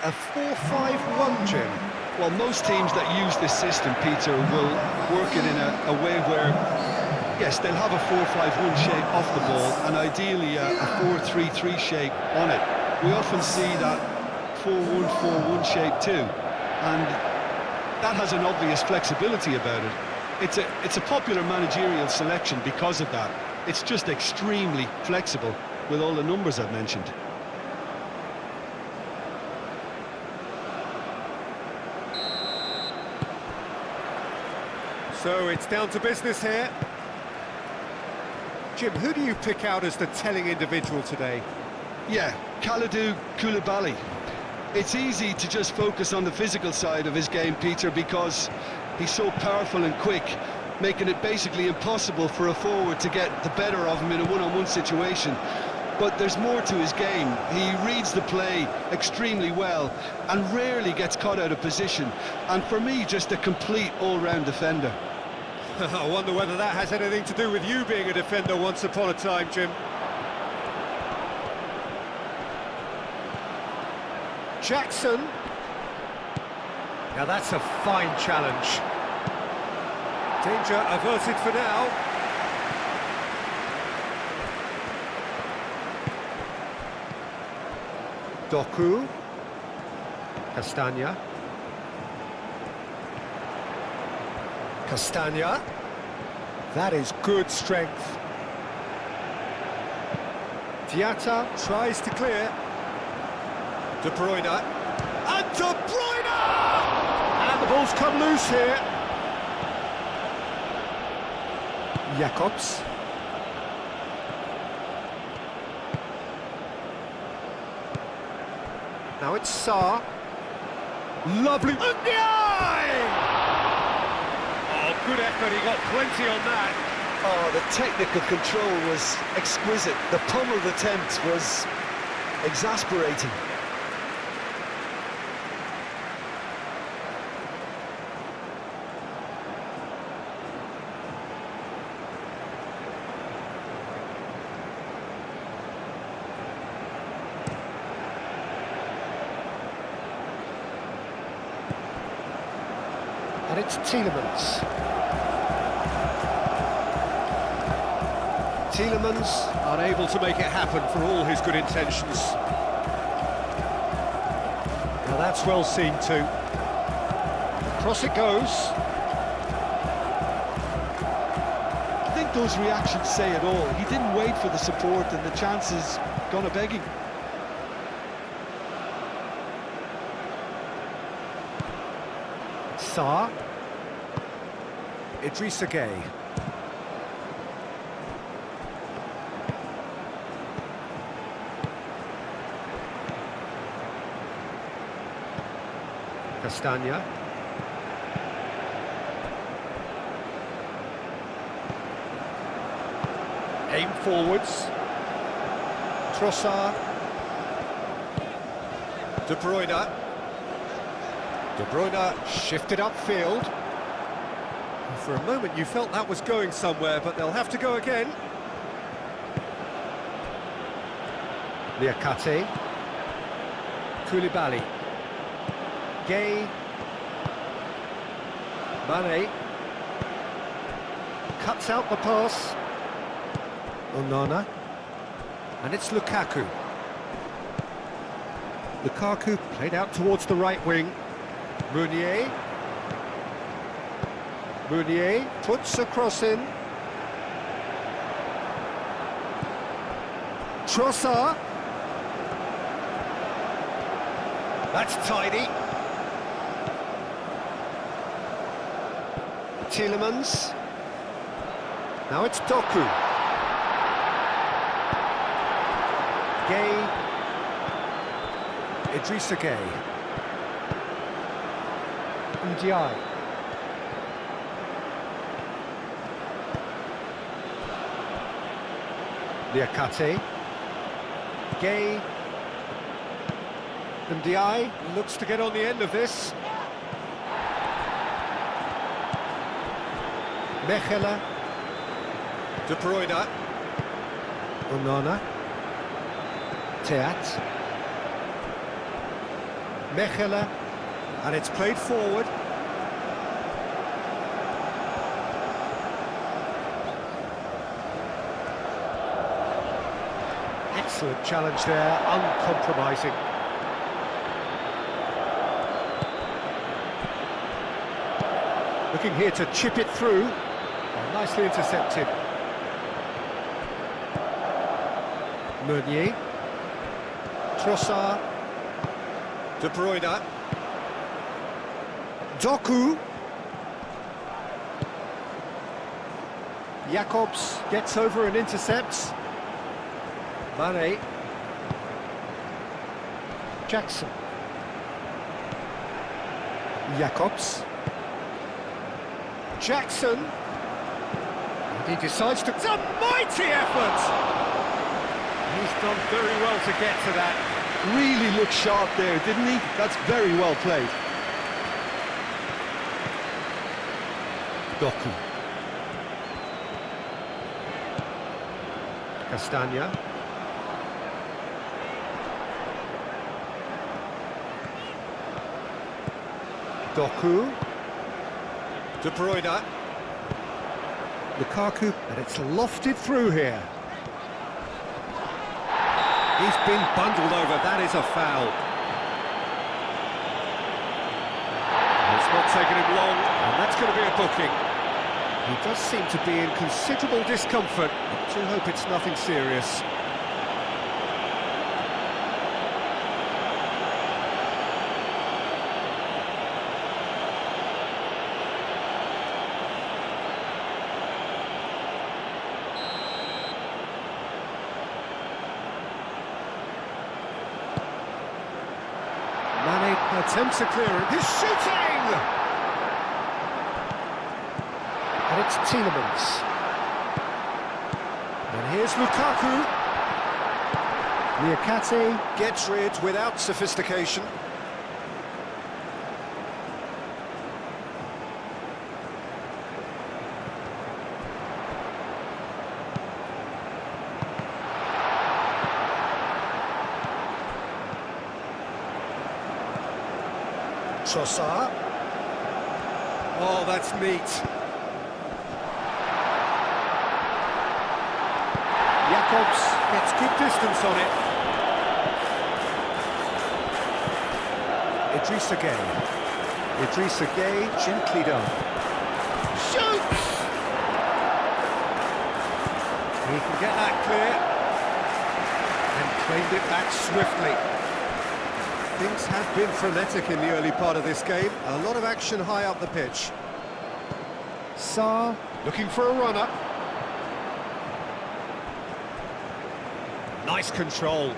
A 4-5-1, Jim. Well, most teams that use this system, Peter, will work it in a way where, yes, they'll have a 4-5-1 shape off the ball and ideally a 4-3-3 shape on it. We often see that 4-1-4-1 shape too, and that has an obvious flexibility about it. It's a popular managerial selection because of that. It's just extremely flexible with all the numbers I've mentioned. So it's down to business here. Jim, who do you pick out as the telling individual today? Yeah, Kalidou Koulibaly. It's easy to just focus on the physical side of his game, Peter, because he's so powerful and quick, making it basically impossible for a forward to get the better of him in a one-on-one situation. But there's more to his game. He reads the play extremely well and rarely gets caught out of position. And for me, just a complete all-round defender. I wonder whether that has anything to do with you being a defender once upon a time, Jim. Jackson. Now that's a fine challenge. Danger averted for now. Doku. Castagna. Castagna. That is good strength. Diatta tries to clear. De Bruyne. And De Bruyne! And the ball's come loose here. Jacobs. Now it's Sarr. Lovely. Ndiaye! Oh, good effort, he got plenty on that. Oh, the technical control was exquisite. The pummeled attempt was exasperating. And it's Tielemans. Tielemans unable to make it happen for all his good intentions. Now that's well seen too. Across it goes. I think those reactions say it all. He didn't wait for the support and the chances gone a-begging. Sarr. Idrissa Gueye. Castagna. Aim forwards. Trossard. De Bruyne. De Bruyne shifted upfield. For a moment you felt that was going somewhere, but they'll have to go again. Liakate. Koulibaly. Gueye. Mane. Cuts out the pass. Onana. And it's Lukaku. Lukaku played out towards the right wing. Meunier. Meunier puts a cross in. Trossard. That's tidy. Tielemans. Now it's Doku. Gueye. Idrissa Gueye. Ndiaye. Liakate. Gueye. Ndiaye looks to get on the end of this. Mechelen. De Bruyne. Onana. Teat. Mechelen, and it's played forward. Excellent challenge there, uncompromising. Looking here to chip it through. Oh, nicely intercepted. Meunier. Trossard. De Bruyne. Doku. Jacobs gets over and intercepts. Mane. Jackson. Jacobs. Jackson. And he decides to... It's a mighty effort! He's done very well to get to that. Really looked sharp there, didn't he? That's very well played. Doku. Castagna. Doku. De Bruyne. Lukaku, and it's lofted through here. He's been bundled over, that is a foul. It's not taken him long, and that's going to be a booking. He does seem to be in considerable discomfort. I do hope it's nothing serious. Mane attempts a clearance. He's shooting! And it's Tielemans. And here's Lukaku. Niakate gets rid without sophistication. Trossard. Oh, that's neat. Jacobs gets good distance on it. Idrissa Gueye. Idrissa Gueye, gently done. Shoots! He can get that clear. And claimed it back swiftly. Things have been frenetic in the early part of this game. A lot of action high up the pitch. Sarr looking for a runner. Nice control.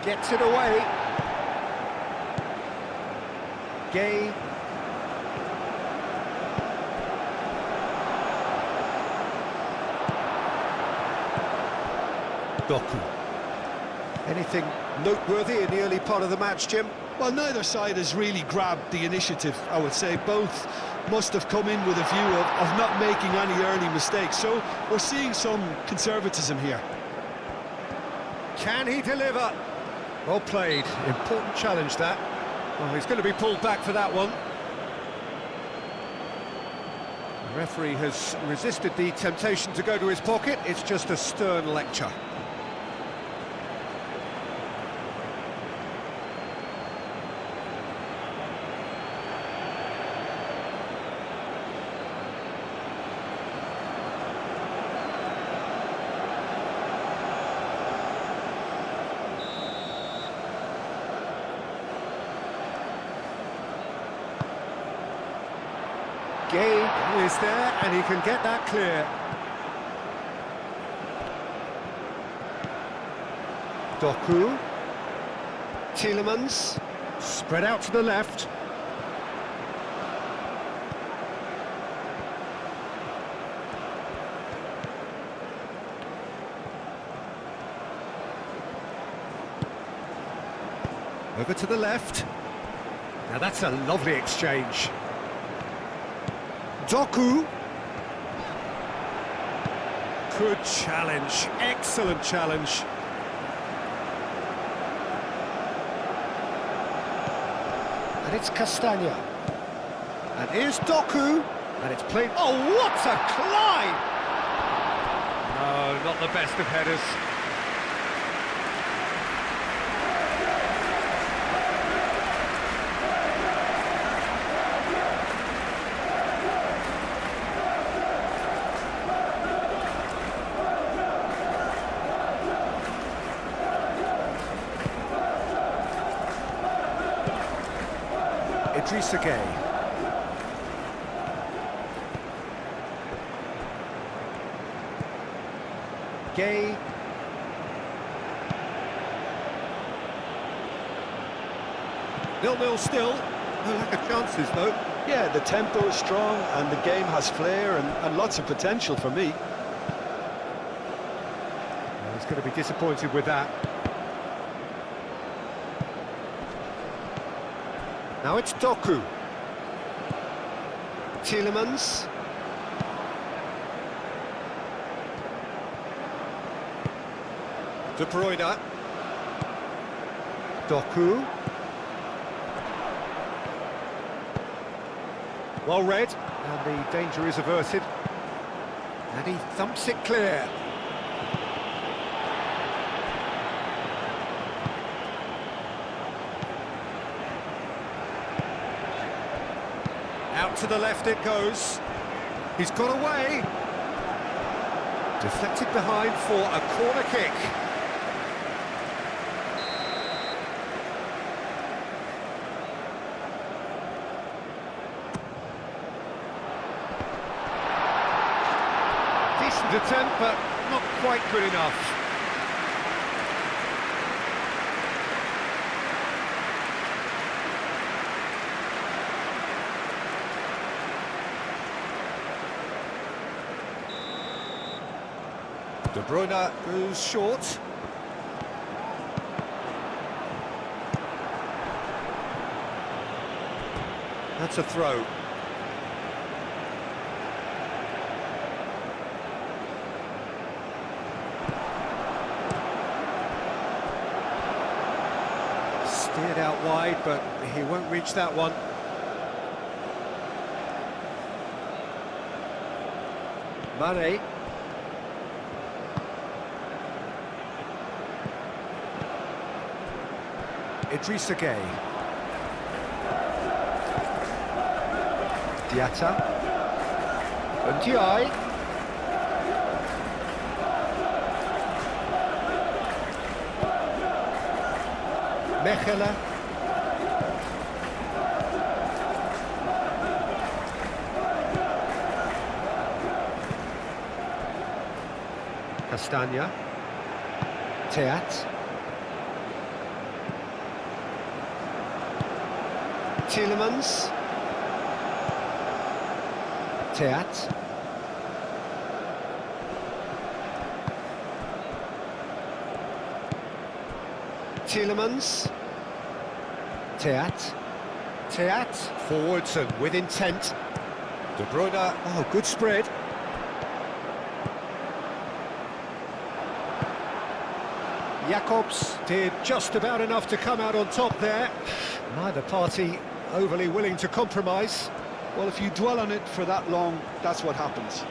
Gets it away. Gueye. Doku. Anything noteworthy in the early part of the match, Jim? Well, neither side has really grabbed the initiative, I would say. Both must have come in with a view of not making any early mistakes. So we're seeing some conservatism here. Can he deliver? Well played. Important challenge, that. Well, he's going to be pulled back for that one. The referee has resisted the temptation to go to his pocket. It's just a stern lecture. Gueye is there, and he can get that clear. Doku. Tielemans. Spread out to the left. Over to the left. Now that's a lovely exchange. Doku. Good challenge, excellent challenge. And it's Castagna. And here's Doku. And it's played... Oh, what a climb! No, not the best of headers. Idrissa Gueye. Gueye. Nil-nil still. No lack of chances, though. Yeah, the tempo is strong and the game has flair and lots of potential for me. Well, he's going to be disappointed with that. Now it's Doku. Tielemans. De Bruyne. Doku. Well read, and the danger is averted. And he thumps it clear. Out to the left it goes. He's got away. Deflected behind for a corner kick. Decent attempt, but not quite good enough. De Bruyne goes short. That's a throw. Steered out wide, but he won't reach that one. Mane. Idrissa Gueye. Diatta. Ndiaye. Mechelen. Castagna. Teat. Tielemans. Teat. Tielemans. Teat. Teat. Forwards and with intent. De Bruyne. Oh, good spread. Jacobs did just about enough to come out on top there. Neither party overly willing to compromise. Well, if you dwell on it for that long, that's what happens.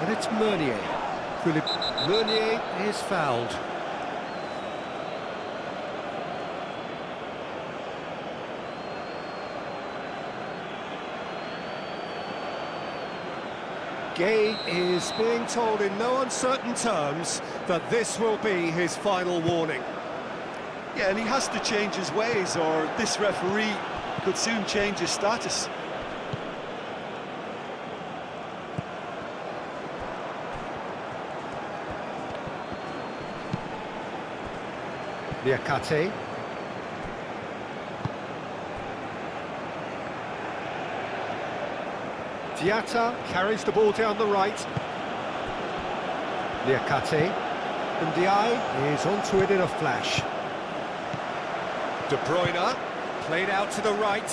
And it's Meunier. Meunier is fouled. Gueye is being told in no uncertain terms that this will be his final warning. Yeah, and he has to change his ways or this referee could soon change his status. Niakate. Diatta carries the ball down the right. Niakate. Ndiaye is onto it in a flash. De Bruyne, played out to the right.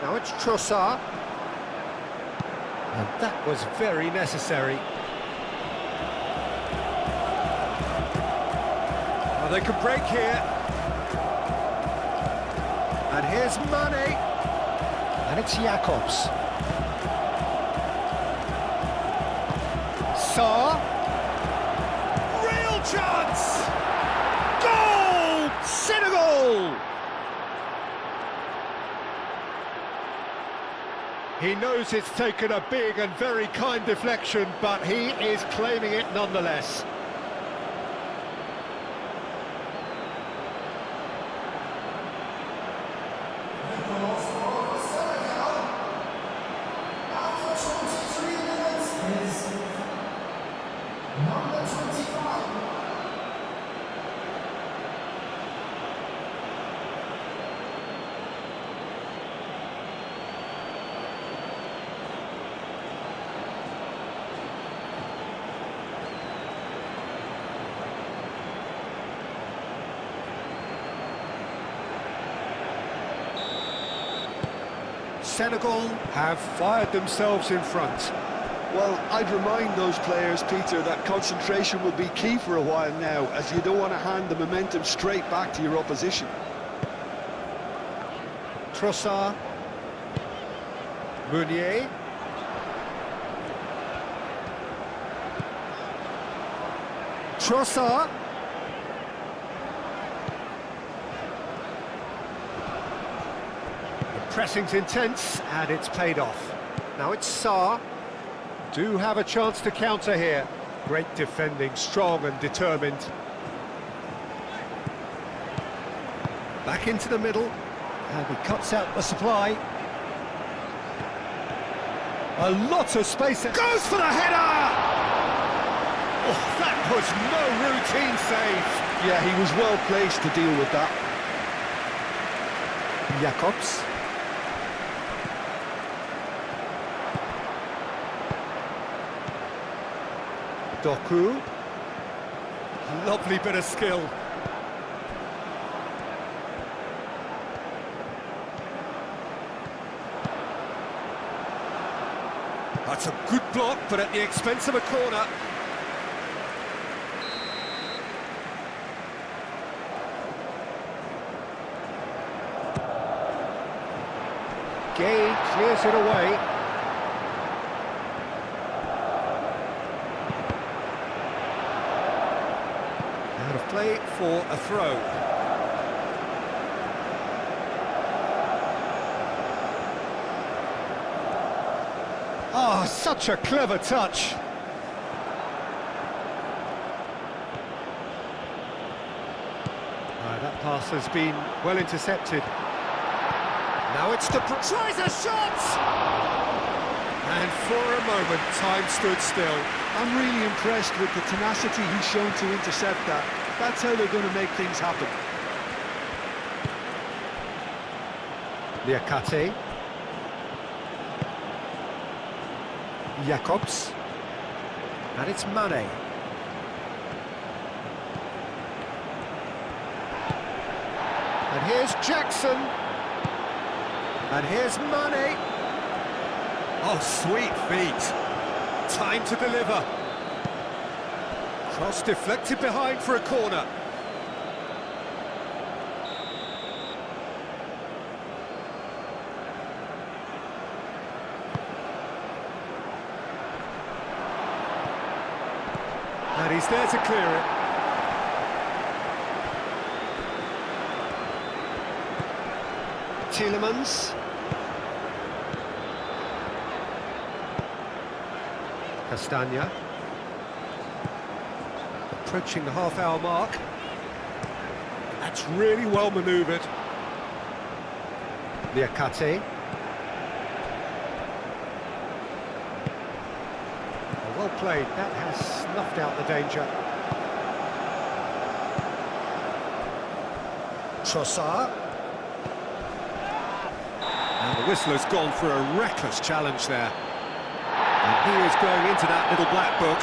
Now it's Trossard. And that was very necessary. Oh, they can break here. And here's Mane. And it's Jacobs. Saar. Real chance! Goal! Senegal! He knows it's taken a big and very kind deflection, but he is claiming it nonetheless. Senegal have fired themselves in front. Well, I'd remind those players, Peter, that concentration will be key for a while now, as you don't want to hand the momentum straight back to your opposition. Trossard. Meunier. Trossard. Pressing's intense, and it's paid off. Now it's Saar. Do have a chance to counter here. Great defending, strong and determined. Back into the middle, and he cuts out the supply. A lot of space. Goes for the header! Oh, that was no routine save. Yeah, he was well placed to deal with that. Jacobs. Doku. Lovely bit of skill. That's a good block, but at the expense of a corner. Gay clears it away. Out of play for a throw. Oh, such a clever touch. That pass has been well intercepted. Now it's the... tries a shot! And for a moment, time stood still. I'm really impressed with the tenacity he's shown to intercept that. That's how they're going to make things happen. Liakate. Jacobs. And it's Mane. And here's Jackson. And here's Mane. Oh, sweet feet. Time to deliver. Cross deflected behind for a corner. And he's there to clear it. Tielemans. Castagna. Approaching the half-hour mark. That's really well manoeuvred. Liakate. Well played. That has snuffed out the danger. Trossard. And the whistler's gone for a reckless challenge there. And he is going into that little black book.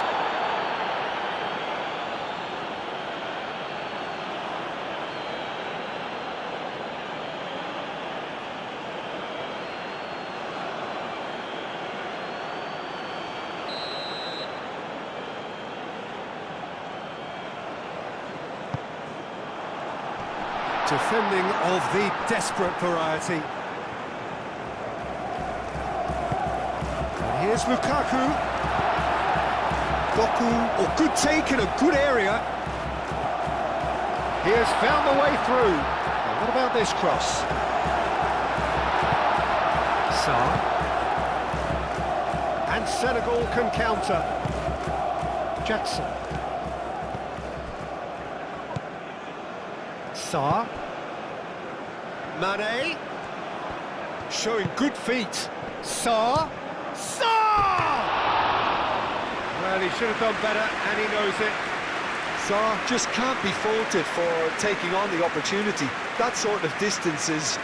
Defending of the desperate variety. And here's Lukaku. Doku, oh, good take in a good area. He has found the way through. Now, what about this cross? Sarr. And Senegal can counter. Jackson. Sarr. Mane. Showing good feet. Sarr. Sarr! Well, he should have done better, and he knows it. Sarr just can't be faulted for taking on the opportunity. That sort of distance is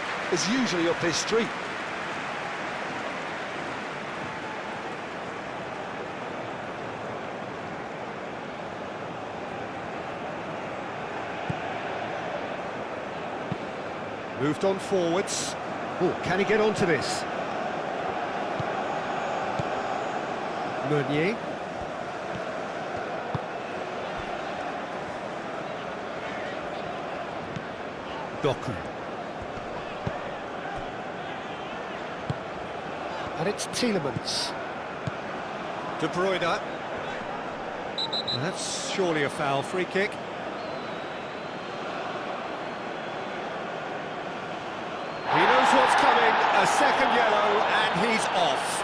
usually up his street. Moved on forwards. Oh, can he get onto this? Meunier. Doku. And it's Tielemans. De Bruyne. That's surely a foul, free kick. He knows what's coming, a second yellow, and he's off.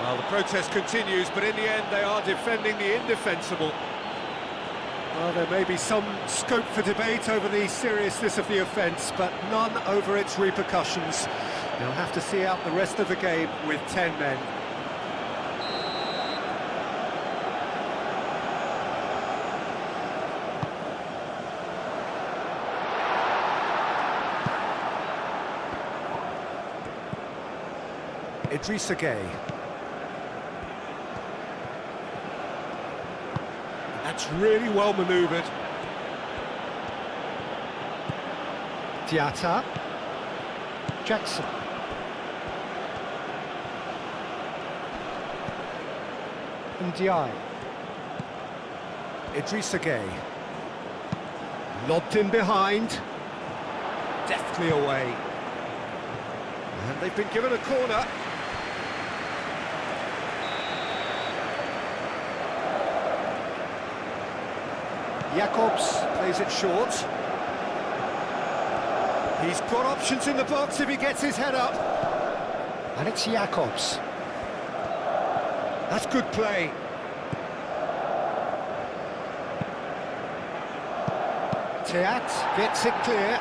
Well, the protest continues, but in the end they are defending the indefensible. Well, there may be some scope for debate over the seriousness of the offence, but none over its repercussions. They'll have to see out the rest of the game with 10 men. Idrissa Gueye. That's really well manoeuvred. Diatta. Jackson. Ndiaye. Idrissa Gueye. Lobbed in behind. Deftly away. And they've been given a corner. Jacobs plays it short. He's got options in the box if he gets his head up. And it's Jacobs. That's good play. Teat gets it clear.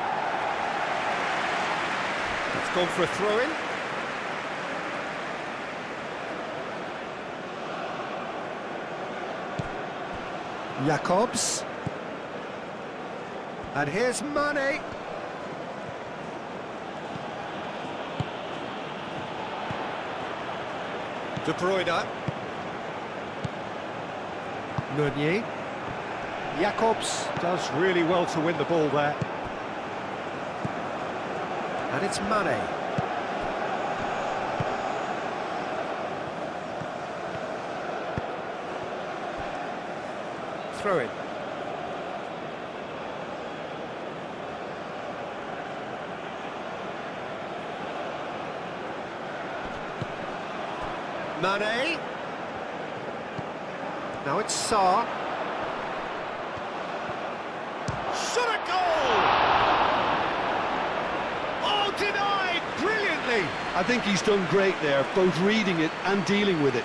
It's gone for a throw-in. Jacobs. And here's Mane. De Bruyne. Meunier. Jacobs does really well to win the ball there. And it's Mane. Throw it. Mane. Now it's Sarr. Shot a goal! Oh, denied brilliantly! I think he's done great there, both reading it and dealing with it.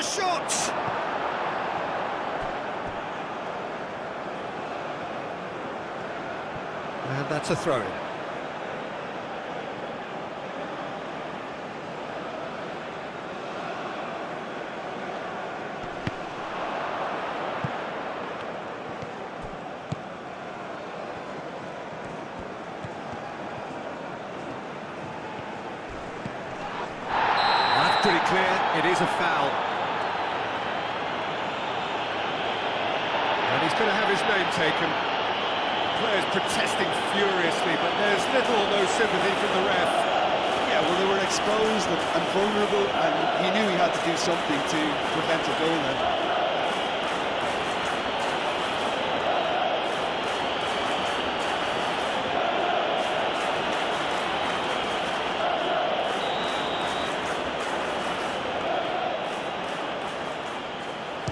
Shot! And that's a throw-in. That's pretty clear. It is a foul. And he's going to have his name taken. Players protesting furiously, but there's little or no sympathy from the ref. Yeah, well, they were exposed and vulnerable, and he knew he had to do something to prevent a goal then.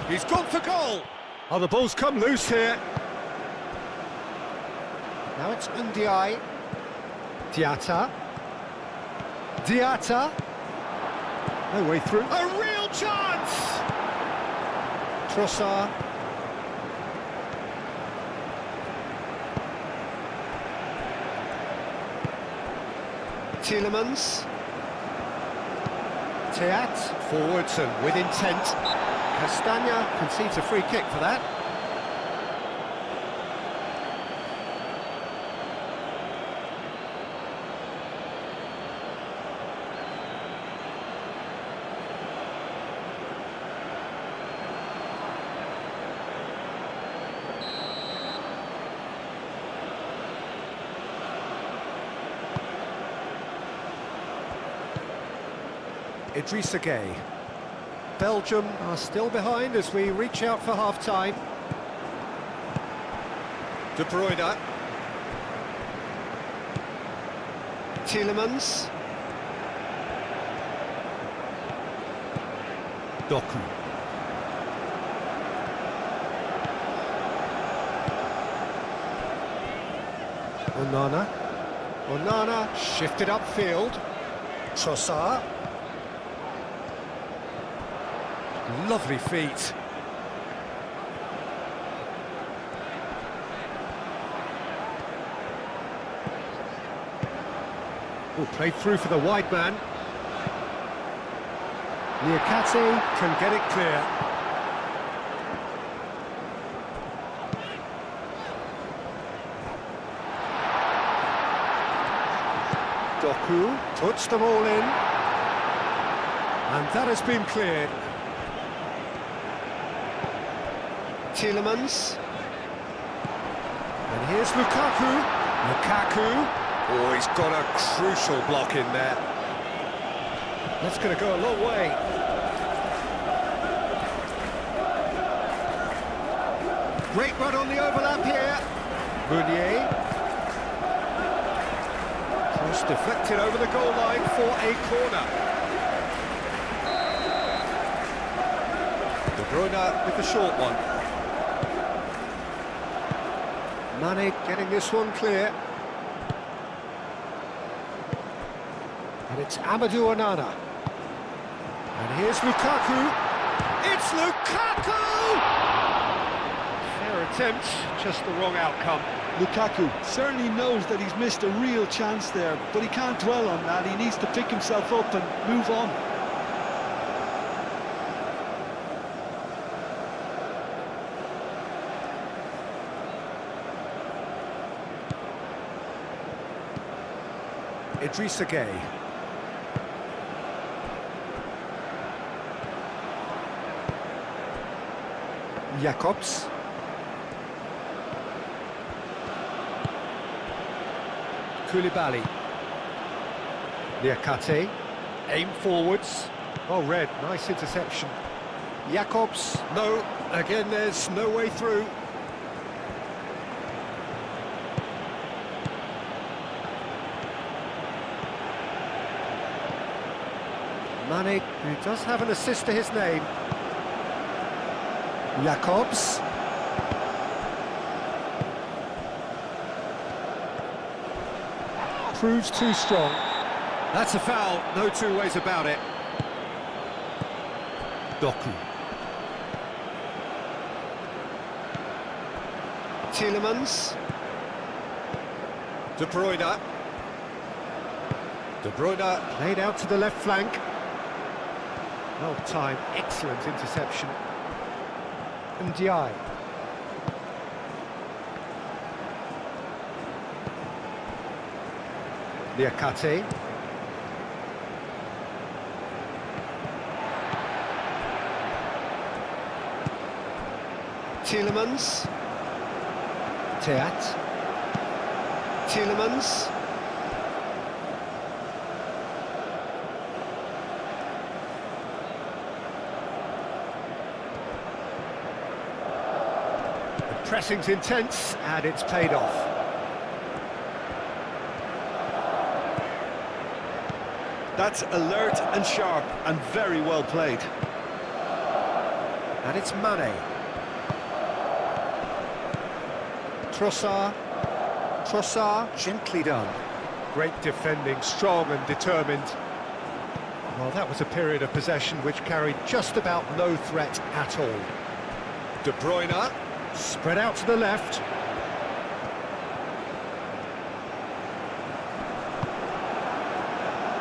He's gone for goal. Oh, the ball's come loose here. Now it's Ndiaye. Diatta. Diatta. No way through. A real chance! Trossard. Tielemans. Teat. Forwards and with intent. Castagna concedes a free kick for that. Idrissa Gueye. Belgium are still behind as we reach out for half-time. De Bruyne. Tielemans. Doku. Onana. Onana shifted upfield. Trossard. Lovely feet. Oh, played through for the wide man. Niakate can get it clear. Doku puts them all in. And that has been cleared. Tielemans. And here's Lukaku. Lukaku. Oh, he's got a crucial block in there. That's going to go a long way. Great run on the overlap here. Meunier. Cross deflected over the goal line for a corner. De Bruyne with the short one. Mane getting this one clear. And it's Amadou Onana. And here's Lukaku. It's Lukaku! Fair attempt, just the wrong outcome. Lukaku certainly knows that he's missed a real chance there, but he can't dwell on that. He needs to pick himself up and move on. Idrissa Gueye. Jacobs. Koulibaly. Niakate. Aim forwards. Oh, red. Nice interception. Jacobs. No. Again, there's no way through. Mane, who does have an assist to his name. Jacobs. Proves too strong. That's a foul, no two ways about it. Doku. Tielemans. De Bruyne. De Bruyne played out to the left flank. Well timed, excellent interception. Ndiaye. Niakate. Tielemans. Teat. Tielemans. The pressing's intense and it's paid off. That's alert and sharp and very well played. And it's Mane. Trossard. Trossard, gently done. Great defending, strong and determined. Well, that was a period of possession which carried just about no threat at all. De Bruyne, spread out to the left.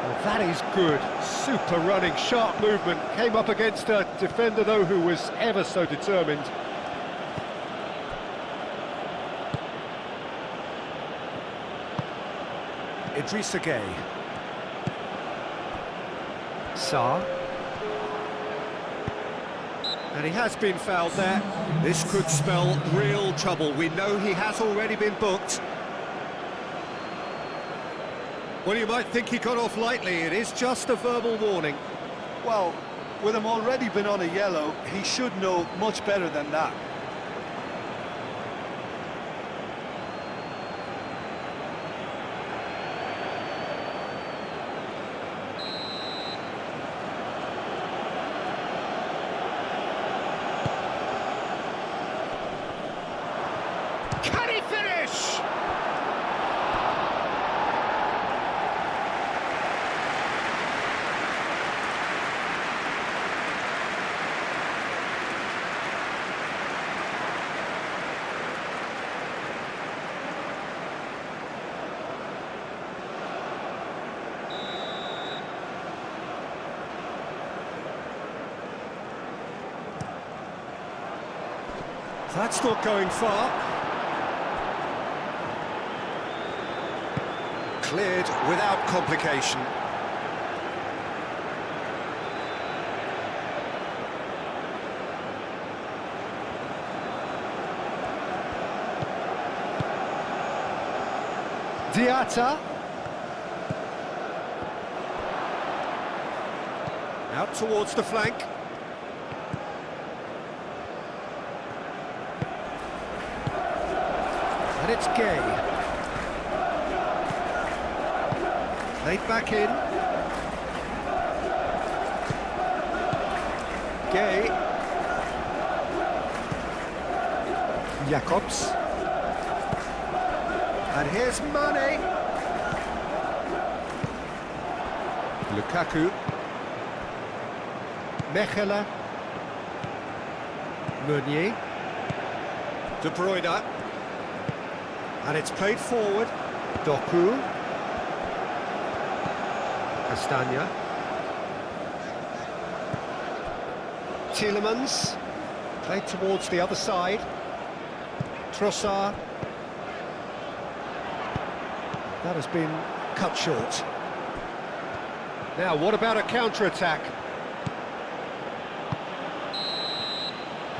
Well, that is good. Super running, sharp movement. Came up against a defender, though, who was ever so determined. Idrissa Gueye. Sarr. And he has been fouled there. This could spell real trouble. We know he has already been booked. Well, you might think he got off lightly. It is just a verbal warning. Well, with him already been on a yellow, he should know much better than that. Can he finish? That's not going far. Cleared without complication. Diatta. Out towards the flank. And it's Gueye. Laid back in. Gueye. Jacobs. And here's Mane. Lukaku. Mechelen. Meunier. De Bruyne. And it's played forward. Doku. Castagna. Tielemans. Played towards the other side. Trossard. That has been cut short. Now, what about a counter-attack?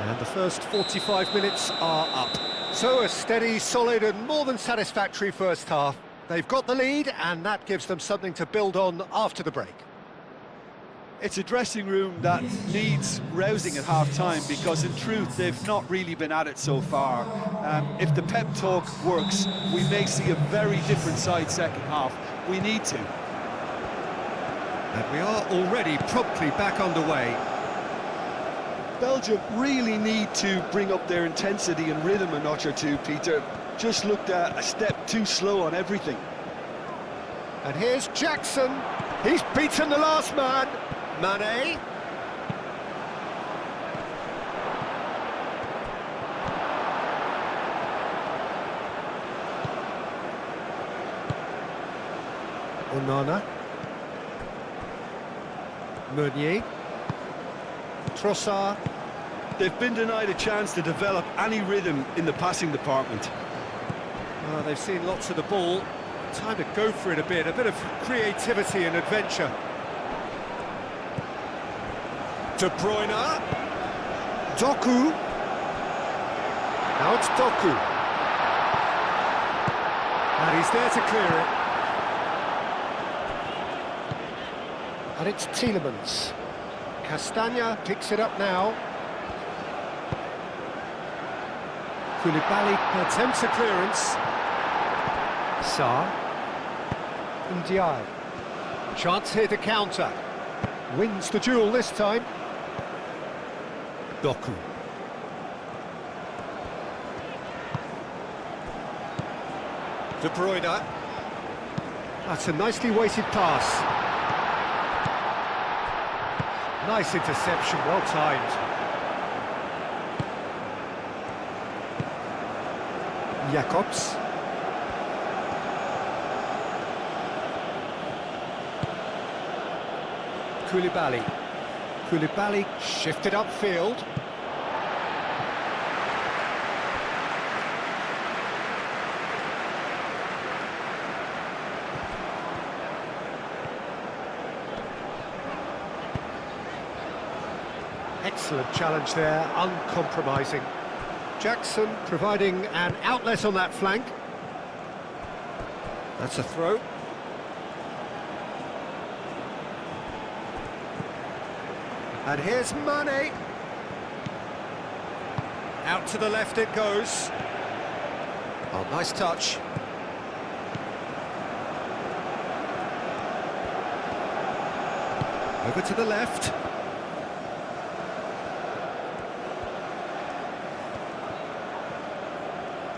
And the first 45 minutes are up. So a steady, solid and more than satisfactory first half. They've got the lead and that gives them something to build on after the break. It's a dressing room that needs rousing at half-time because in truth they've not really been at it so far. If the pep talk works, we may see a very different side second half. We need to. And we are already promptly back underway. Belgium really need to bring up their intensity and rhythm a notch or two, Peter. Just looked a step too slow on everything. And here's Jackson. He's beaten the last man. Mane. Onana. Meunier. Trossard. They've been denied a chance to develop any rhythm in the passing department. Oh, they've seen lots of the ball. Time to go for it a bit of creativity and adventure. De Bruyne. Doku. Now it's Doku. And he's there to clear it. And it's Tielemans. Castagna picks it up now. Koulibaly attempts a clearance. Sarr. Ndiaye. Chance here to counter. Wins the duel this time. Doku. De Bruyne. That's a nicely weighted pass. Nice interception, well timed. Jacobs. Koulibaly shifted upfield. Excellent challenge there, uncompromising. Jackson providing an outlet on that flank. That's a throw. And here's Mane. Out to the left it goes. Oh, nice touch. Over to the left.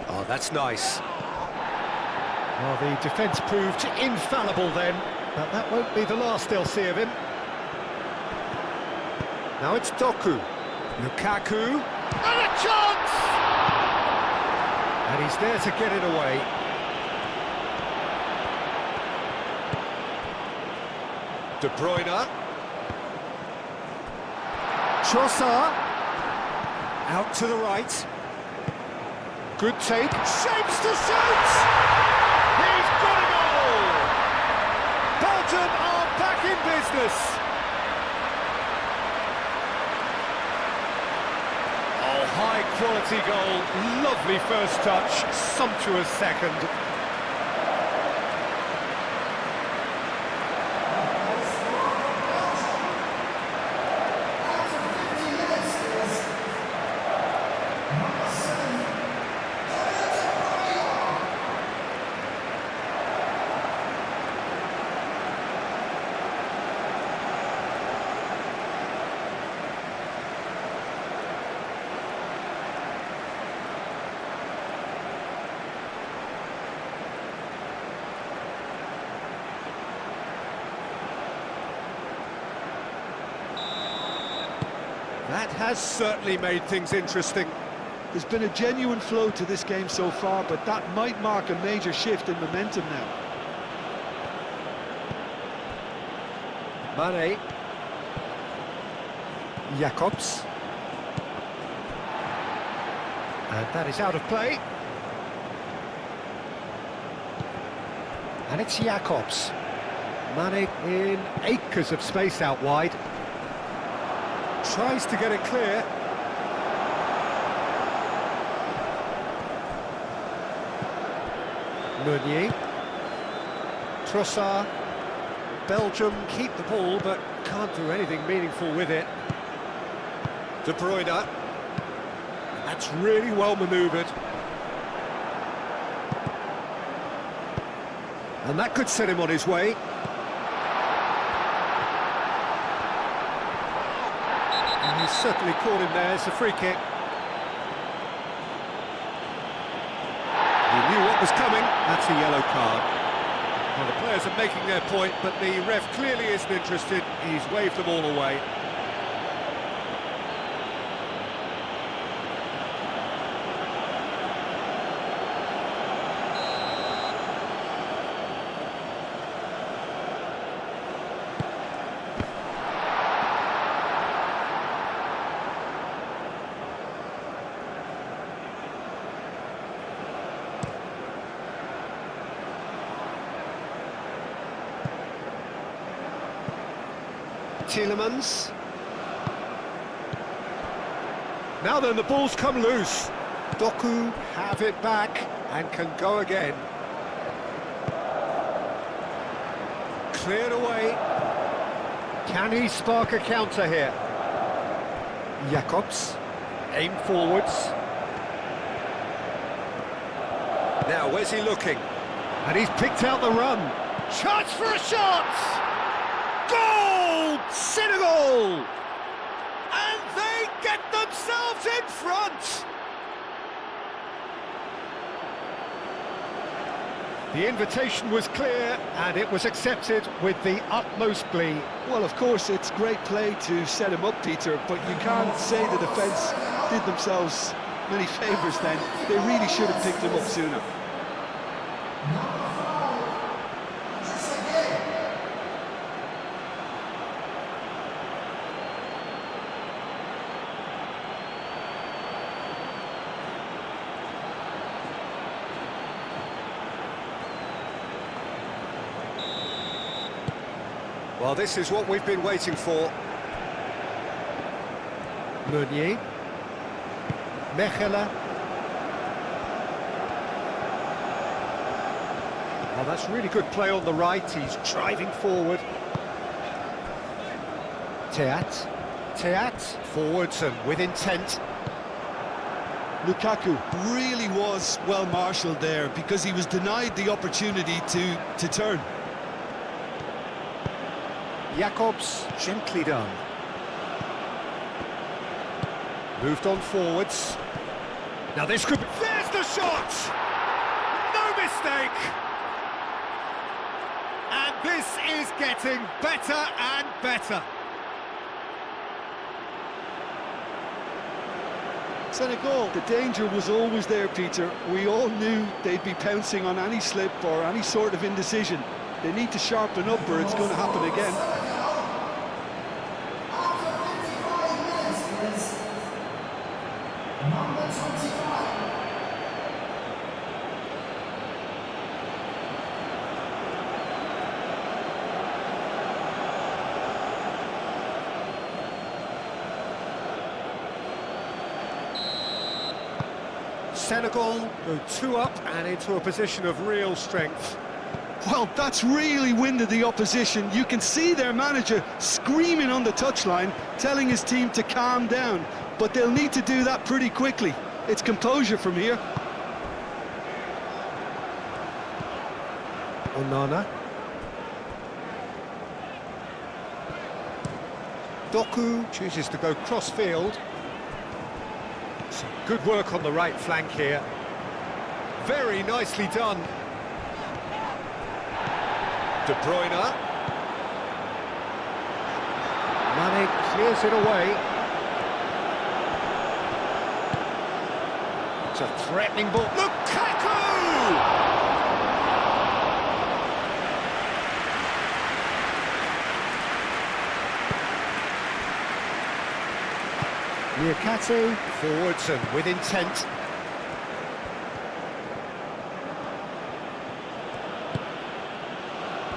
Oh, that's nice. Well, the defence proved infallible then, but that won't be the last they'll see of him. Now it's Doku. Lukaku. And a chance! And he's there to get it away. De Bruyne. Trossard. Out to the right. Good take. Shapes to shoot! He's got it all! Belgium are back in business. Oh, high quality goal. Lovely first touch. Sumptuous second. That has certainly made things interesting. There's been a genuine flow to this game so far, but that might mark a major shift in momentum now. Mane. Jacobs. And that is out of play. And it's Jacobs. Mane in acres of space out wide. Tries to get it clear. Meunier. Trossard. Belgium keep the ball, but can't do anything meaningful with it. De Bruyne. That's really well manoeuvred. And that could set him on his way. And he's certainly caught him there. It's a free kick. He knew what was coming. That's a yellow card. Well, the players are making their point, but the ref clearly isn't interested. He's waved them all away. Tielemans. Now then, the ball's come loose. Doku have it back and can go again. Cleared away. Can he spark a counter here? Jacobs, aim forwards. Now, where's he looking? And he's picked out the run. Chance for a shot! Goal! Senegal! And they get themselves in front! The invitation was clear, and it was accepted with the utmost glee. Well, of course, it's great play to set him up, Peter, but you can't say the defence did themselves many favours then. They really should have picked him up sooner. Well, this is what we've been waiting for. Meunier. Mechelen. Well, that's really good play on the right. He's driving forward. Teat. Forwards and with intent. Lukaku really was well marshalled there because he was denied the opportunity to turn. Jacobs, gently done. Moved on forwards. Now this could be... There's the shot! No mistake! And this is getting better and better. Senegal, the danger was always there, Peter. We all knew they'd be pouncing on any slip or any sort of indecision. They need to sharpen up or it's going to happen again. Senegal go 2 up and into a position of real strength. Well, that's really winded the opposition. You can see their manager screaming on the touchline, telling his team to calm down. But they'll need to do that pretty quickly. It's composure from here. Onana. Doku chooses to go cross-field. Some good work on the right flank here. Very nicely done. De Bruyne. Mane clears it away. It's a threatening ball. Lukaku! Niakate, forwards and with intent.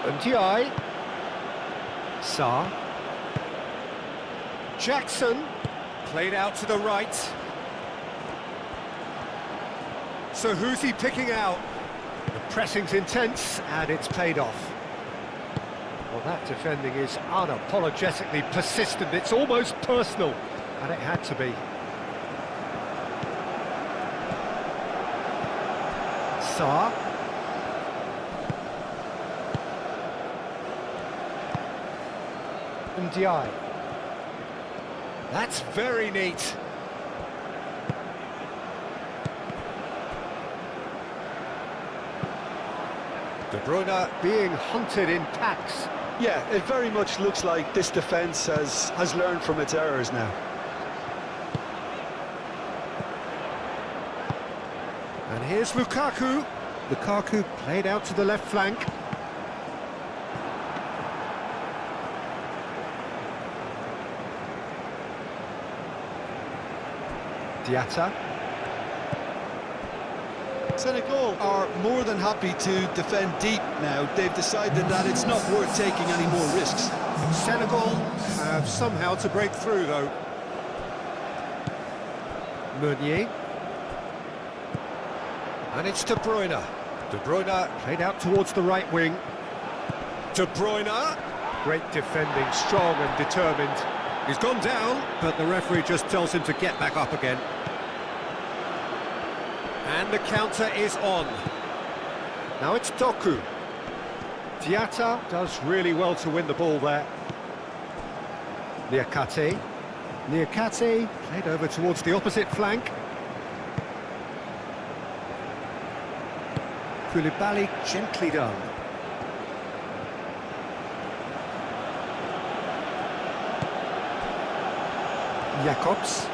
Ndiaye. Sarr. Jackson, played out to the right. So who's he picking out? The pressing's intense and it's paid off. Well, that defending is unapologetically persistent. It's almost personal. And it had to be. Sarr. Ndiaye. That's very neat. De Bruyne being hunted in packs. Yeah, it very much looks like this defence has learned from its errors now. And here's Lukaku. Lukaku played out to the left flank. Diatta. Senegal are more than happy to defend deep now. They've decided that it's not worth taking any more risks. Senegal have somehow to break through, though. Meunier. And it's De Bruyne. De Bruyne played out towards the right wing. De Bruyne. Great defending, strong and determined. He's gone down, but the referee just tells him to get back up again. And the counter is on. Now it's Doku. Diatta does really well to win the ball there. Niakate. Niakate played over towards the opposite flank. Koulibaly gently done. Jacobs.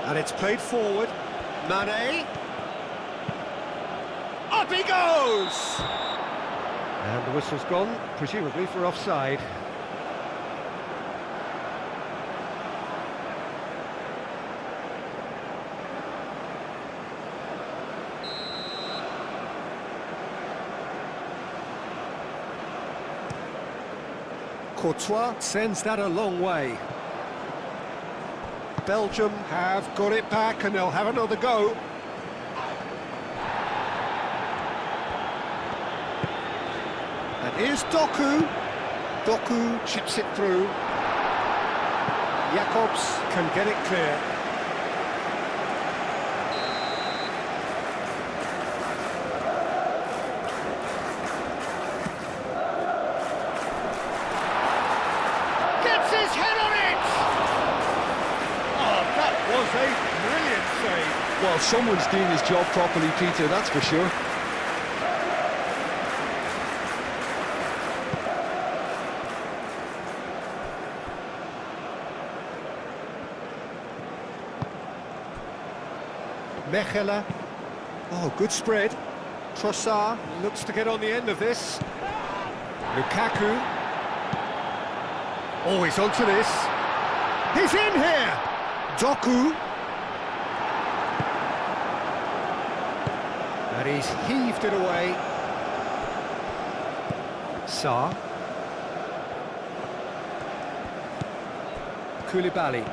And it's played forward. Mane. Up he goes! And the whistle's gone, presumably for offside. Courtois sends that a long way. Belgium have got it back and they'll have another go. And here's Doku. Doku chips it through. Jacobs can get it clear. Gets his head on it! Oh, that was a brilliant save. Well, someone's doing his job properly, Peter, that's for sure. Mechelen. Oh, good spread. Trossard looks to get on the end of this. Lukaku. Oh, he's onto this. He's in here! Doku. And he's heaved it away. Sarr. Koulibaly.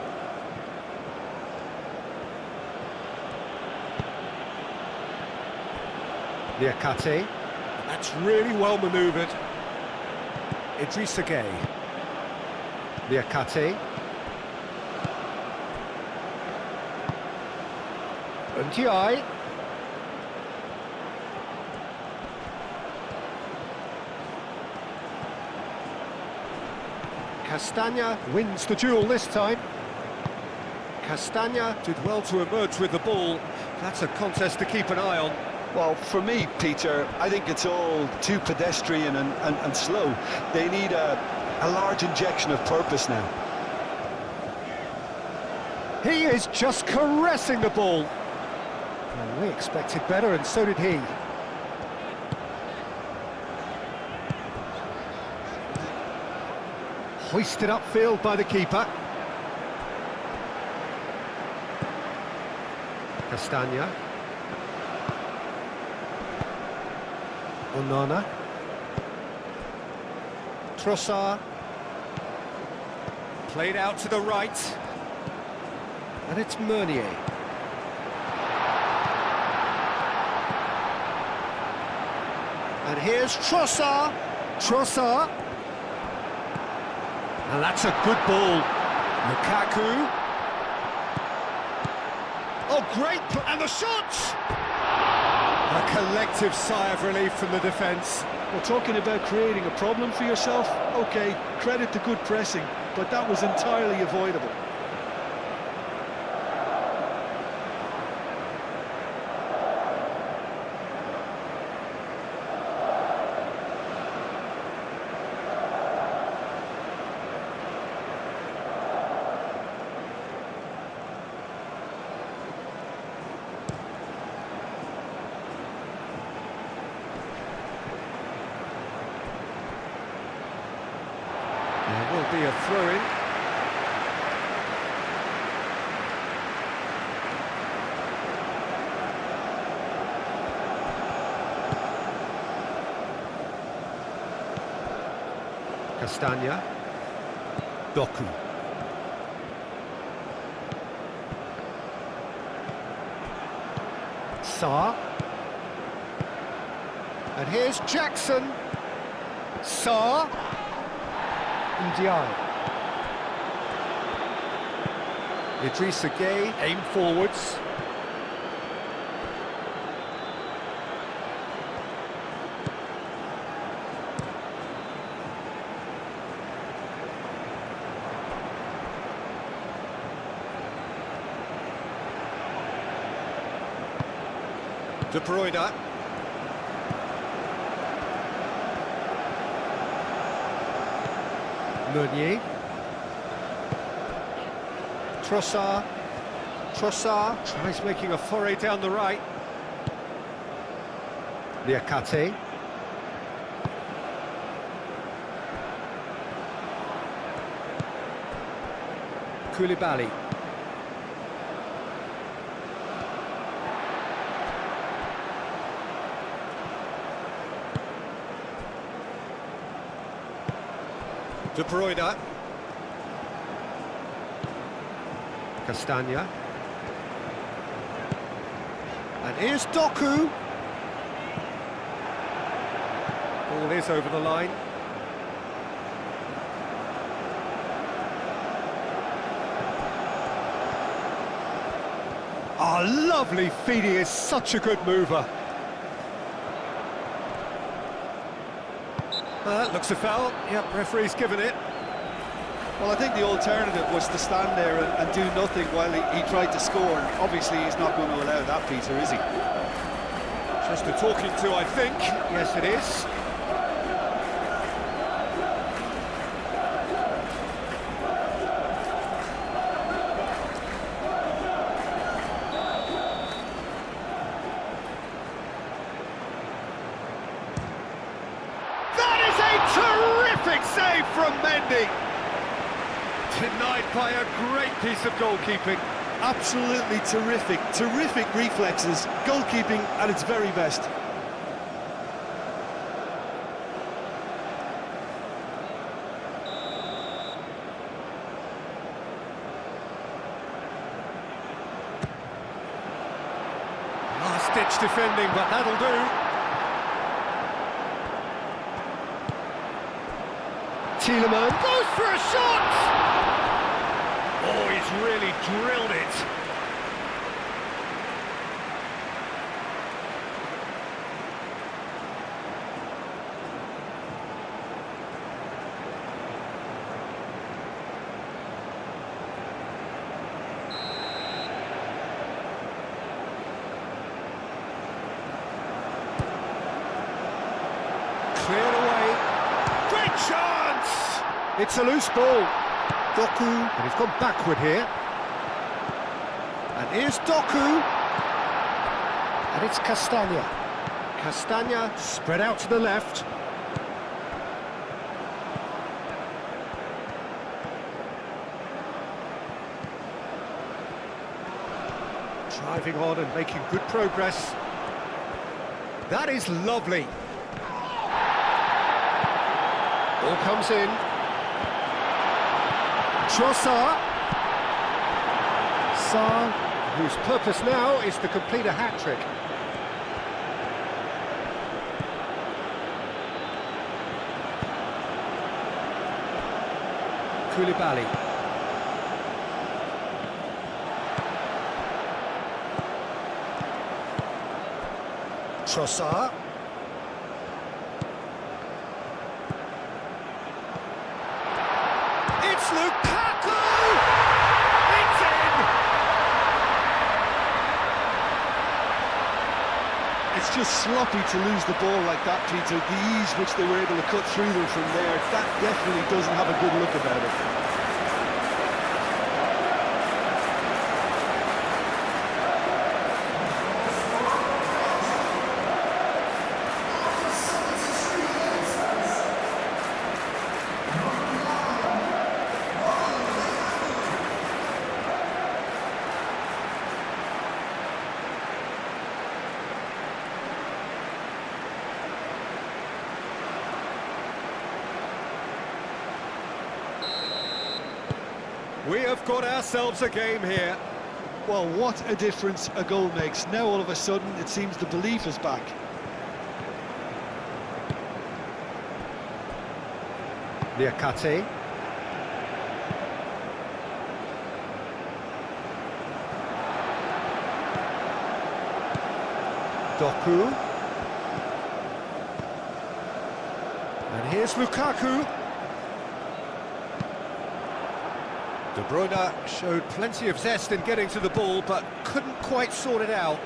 Niakate. That's really well manoeuvred. Idrissa Gueye. Niakate. Ndiaye. Castagna wins the duel this time. Castagna did well to emerge with the ball. That's a contest to keep an eye on. Well, for me, Peter, I think it's all too pedestrian and slow. They need a large injection of purpose now. He is just caressing the ball. Well, we expected better, and so did he. Hoisted upfield by the keeper. Castagna. Onana. Trossard. Played out to the right. And it's Meunier. And here's Trossard. Trossard. And that's a good ball. Lukaku. Oh, great! And the shot! A collective sigh of relief from the defence. Well, talking about creating a problem for yourself, OK, credit to good pressing, but that was entirely avoidable. There will be a throw-in. Castagna. Doku. Sarr. And here's Jackson. Sarr. Ndiaye. Idrissa Gueye, aim forwards. De Bruyne. Meunier. Trossard. Trossard tries making a foray down the right. Niakate. Koulibaly. De Bruyne. Castagna. And here's Doku. Ball is over the line. Oh, lovely feed, he is such a good mover. That looks a foul. Yep, referee's given it. Well, I think the alternative was to stand there and do nothing while he tried to score. And obviously, he's not going to allow that, Peter, is he? Just a talking to, I think. Yes, it is. That is a terrific save from Mendy. Denied by a great piece of goalkeeping. Absolutely terrific, terrific reflexes, goalkeeping at its very best. Last-ditch defending, but that'll do. Tielemans goes for a shot! Oh, he's really drilled it. Cleared away. Great chance! It's a loose ball. Doku, and he's gone backward here. And here's Doku. And it's Castagna. Castagna spread out to the left. Driving on and making good progress. That is lovely. Ball comes in. Trossard. Sarr, whose purpose now is to complete a hat-trick. Koulibaly. Trossard. It's Lukaku! It's in! It's just sloppy to lose the ball like that, Peter. The ease which they were able to cut through them from there, that definitely doesn't have a good look about it. We have got ourselves a game here. Well, what a difference a goal makes. Now all of a sudden it seems the belief is back. Niakate. Doku. And here's Lukaku. De Bruyne showed plenty of zest in getting to the ball, but couldn't quite sort it out.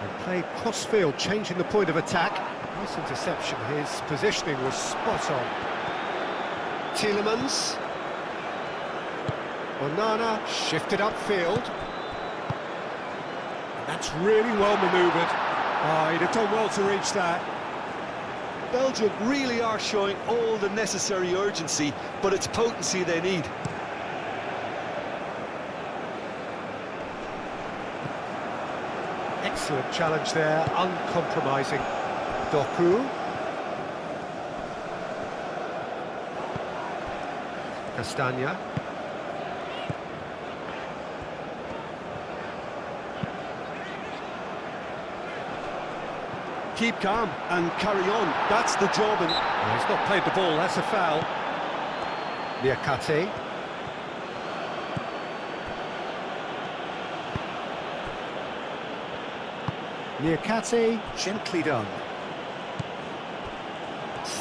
And played cross-field, changing the point of attack. Nice interception, his positioning was spot on. Tielemans. Onana shifted upfield. And that's really well manoeuvred. Oh, he'd have done well to reach that. Belgium really are showing all the necessary urgency, but it's potency they need. Excellent challenge there, uncompromising. Doku. Castagna. Keep calm and carry on. That's the job. And He's not played the ball, that's a foul. Niakate. Niakate, gently done.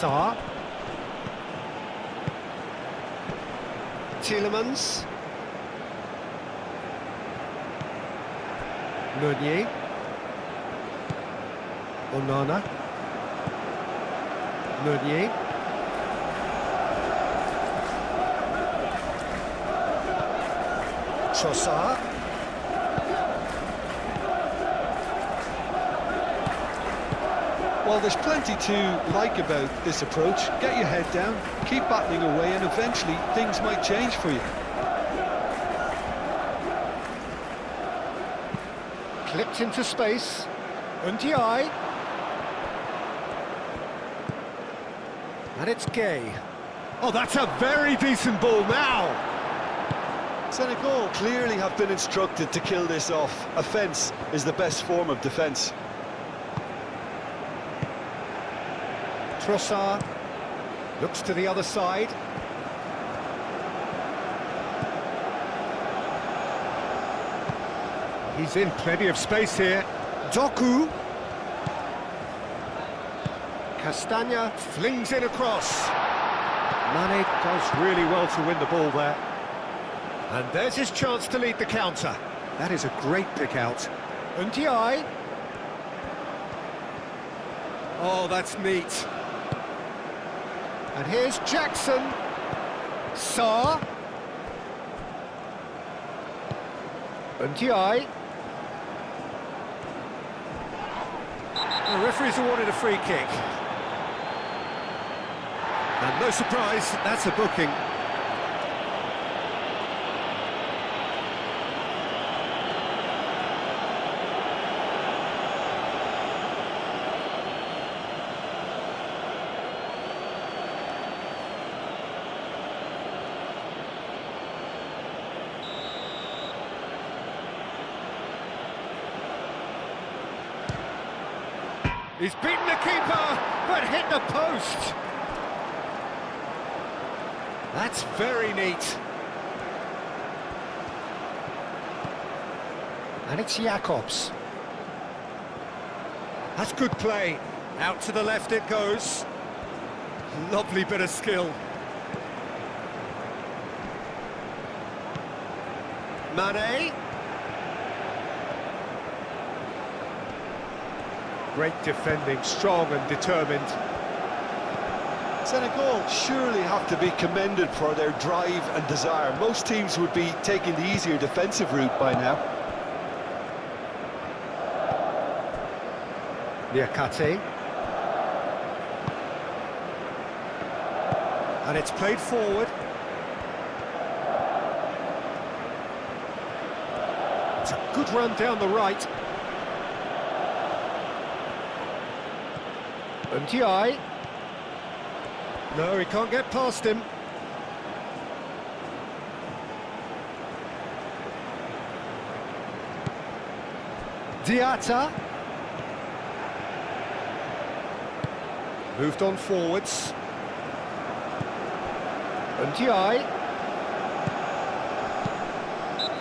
Sarr. Tielemans. Meunier. Onana. Meunier. Trossard. well, there's plenty to like about this approach. Get your head down, keep battling away, and eventually things might change for you. Clipped into space. Undiai. And it's Gay. Oh, that's a very decent ball now. Senegal clearly have been instructed to kill this off. Offence is the best form of defence. Trossard looks to the other side. He's in plenty of space here. Doku. Castagna flings it across. Mane does really well to win the ball there. And there's his chance to lead the counter. That is a great pick out. Undiai. Oh, that's neat. And here's Jackson. Sarr. Undiai. The referee's awarded a free kick. And no surprise, that's a booking. He's beaten the keeper, but hit the post. That's very neat. And it's Jacobs. That's good play. Out to the left it goes. Lovely bit of skill. Mane. Great defending, strong and determined. Senegal surely have to be commended for their drive and desire. Most teams would be taking the easier defensive route by now. Niakate. And it's played forward. It's a good run down the right. Undiai. No, he can't get past him. Diatta. Moved on forwards. And Ndiaye.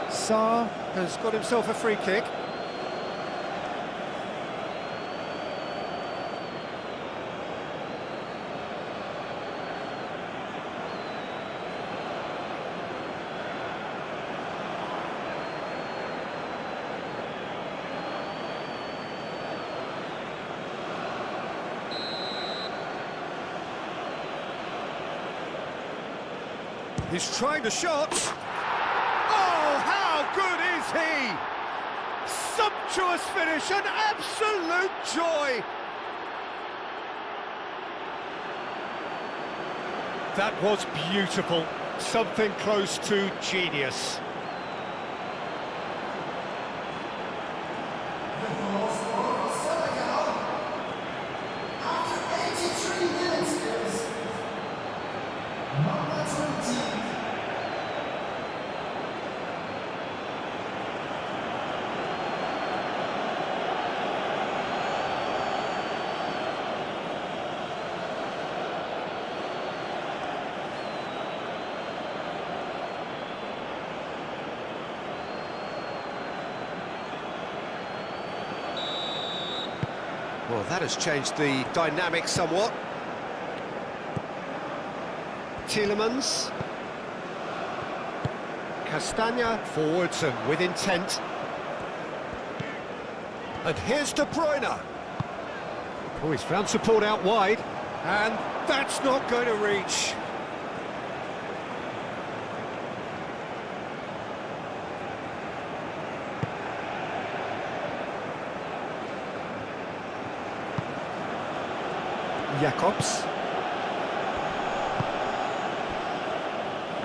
Sarr has got himself a free kick. He's trying the shot. Oh, how good is he? Sumptuous finish, an absolute joy. That was beautiful. Something close to genius. Senegal, after 83 minutes, is number 20. Well, that has changed the dynamic somewhat. Tielemans. Castagna forwards and with intent. And here's De Bruyne. Oh, he's found support out wide. And that's not going to reach. Jacobs.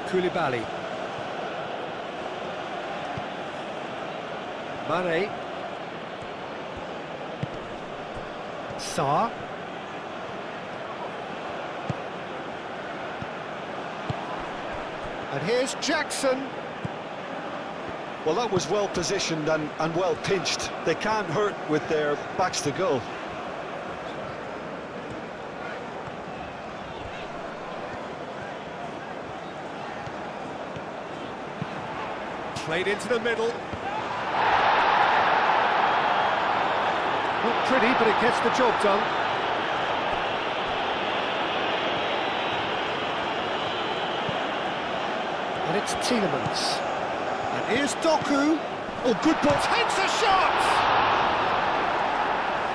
Koulibaly. Mane. Sarr. And here's Jackson. Well, that was well positioned and well pinched. They can't hurt with their backs to goal. Played into the middle. Not pretty, but it gets the job done. And it's Tielemans. And here's Doku. Oh, good ball. Takes a shot!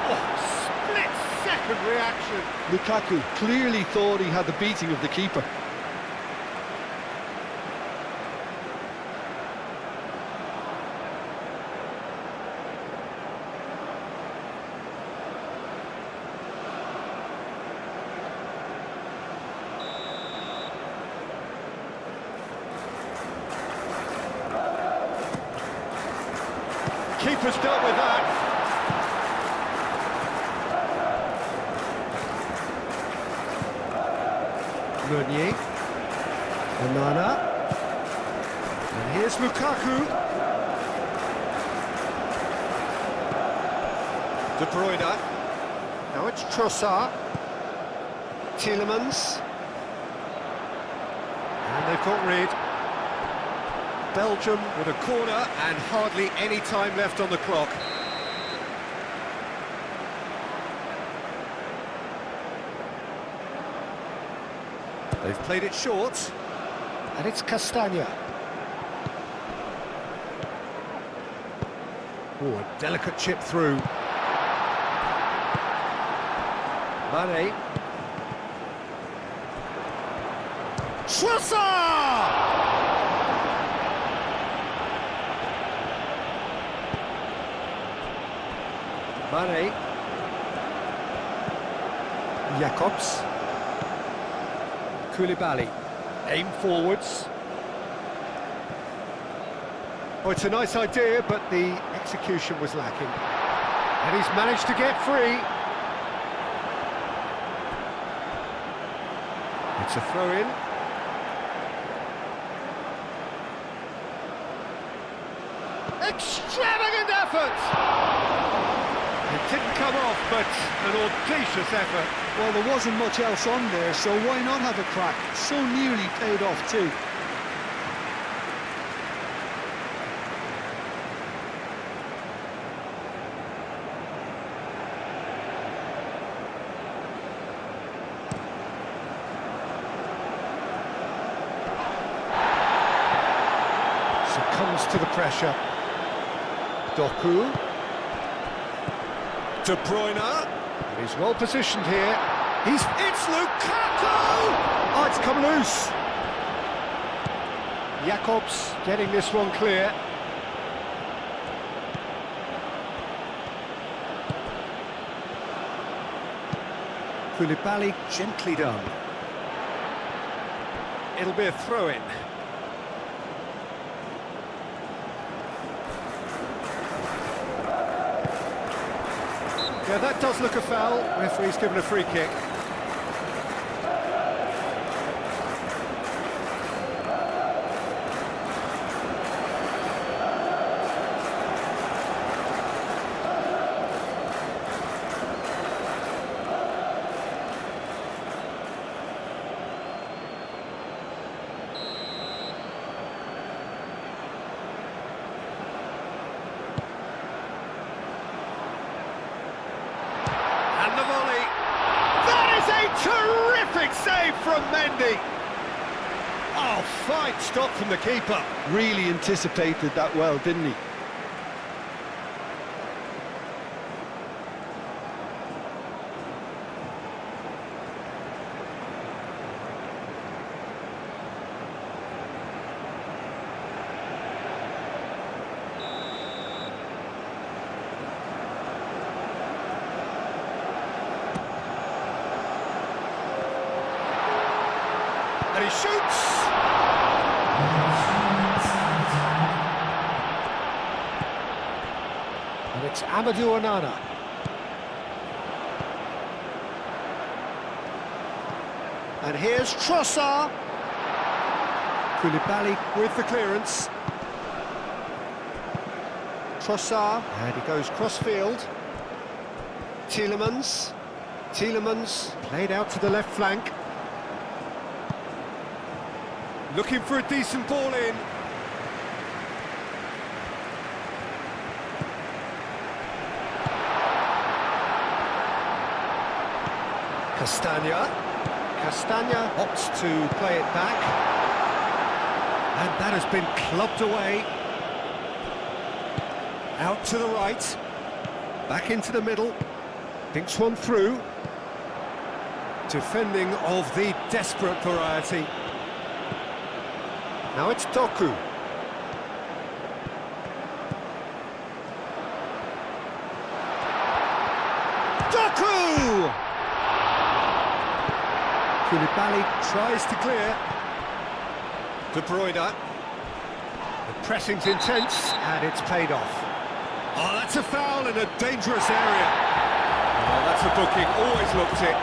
Oh, split-second reaction. Lukaku clearly thought he had the beating of the keeper. Keeper's dealt with that. Meunier. Onana. And here's Lukaku. De Bruyne. Now it's Trossard. Tielemans. And they've got rid. Belgium with a corner and hardly any time left on the clock. They've played it short, and it's Castagna. Oh, a delicate chip through. Mane. Trossard! Mane. Jacobs. Koulibaly. Aim forwards. Oh, it's a nice idea, but the execution was lacking. And he's managed to get free. It's a throw-in. Extravagant effort! It didn't come off, but an audacious effort. Well, there wasn't much else on there, so why not have a crack? So nearly paid off too. Succumbs to the pressure. Doku. De Bruyne. He's well positioned here. It's Lukaku! Oh, it's come loose. Jakobs getting this one clear. Koulibaly gently done. It'll be a throw-in. Yeah, that does look a foul. Referee's given a free kick. And the volley. That is a terrific save from Mendy. Oh, fine stop from the keeper. Really anticipated that well, didn't he? And he shoots! And it's Amadou Onana. And here's Trossard. Koulibaly with the clearance. Trossard, and he goes cross-field. Tielemans. Tielemans played out to the left flank. Looking for a decent ball in. Castagna opts to play it back. And that has been clubbed away. Out to the right. Back into the middle. Thinks one through. Defending of the desperate variety. Now it's Doku. Doku! Koulibaly tries to clear. De Bruyne. The pressing's intense, and it's paid off. Oh, that's a foul in a dangerous area. Oh, that's a booking, always looked it.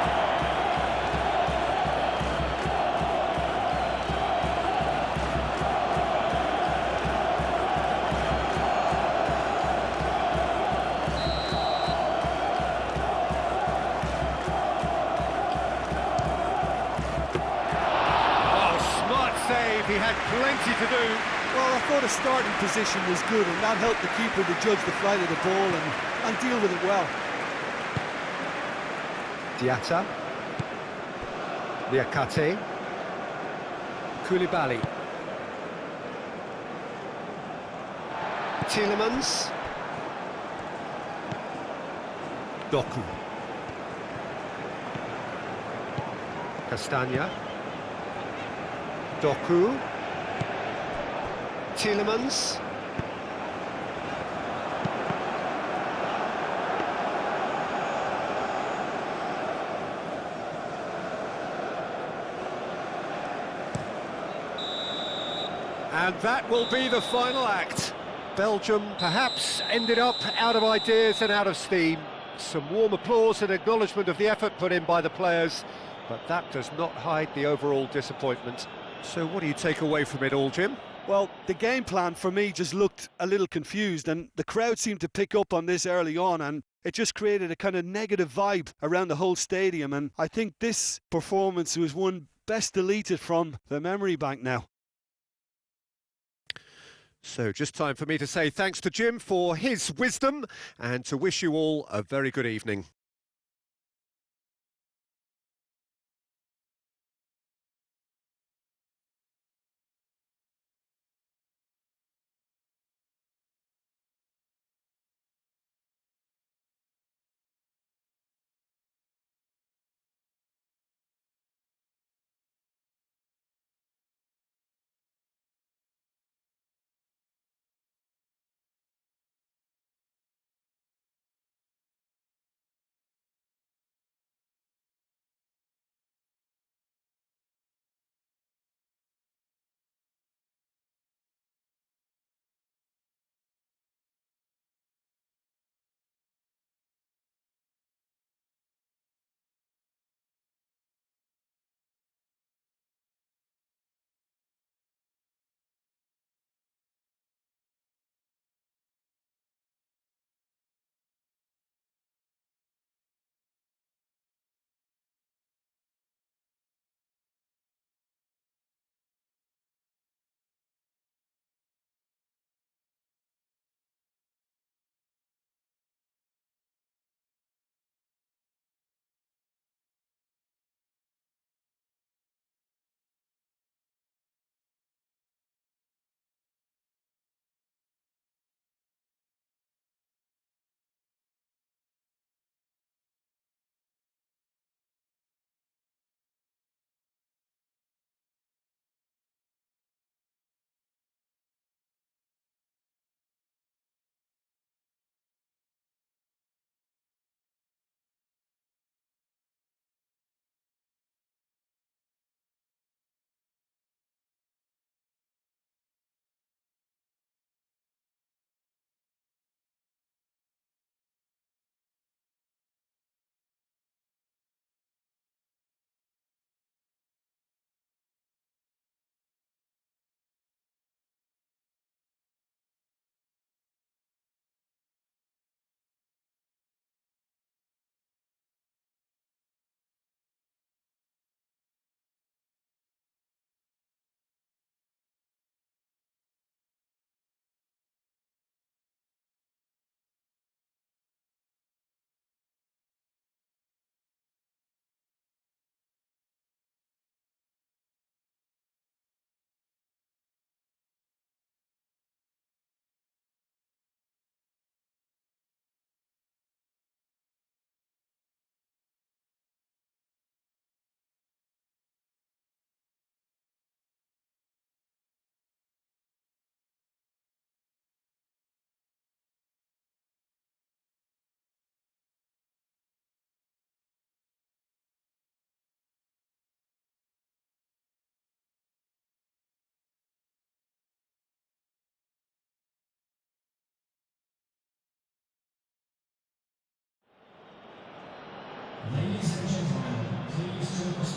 He had plenty to do. Well, I thought his starting position was good, and that helped the keeper to judge the flight of the ball and deal with it well. Diatta. Liakate. Koulibaly. Tielemans. Doku. Castagna. Doku. Tielemans. And that will be the final act. Belgium perhaps ended up out of ideas and out of steam. Some warm applause and acknowledgement of the effort put in by the players. but that does not hide the overall disappointment. So what do you take away from it all, Jim? Well, the game plan for me just looked a little confused, and the crowd seemed to pick up on this early on, and it just created a kind of negative vibe around the whole stadium. And I think this performance was one best deleted from the memory bank now. So just time for me to say thanks to Jim for his wisdom and to wish you all a very good evening. Ladies and gentlemen, please do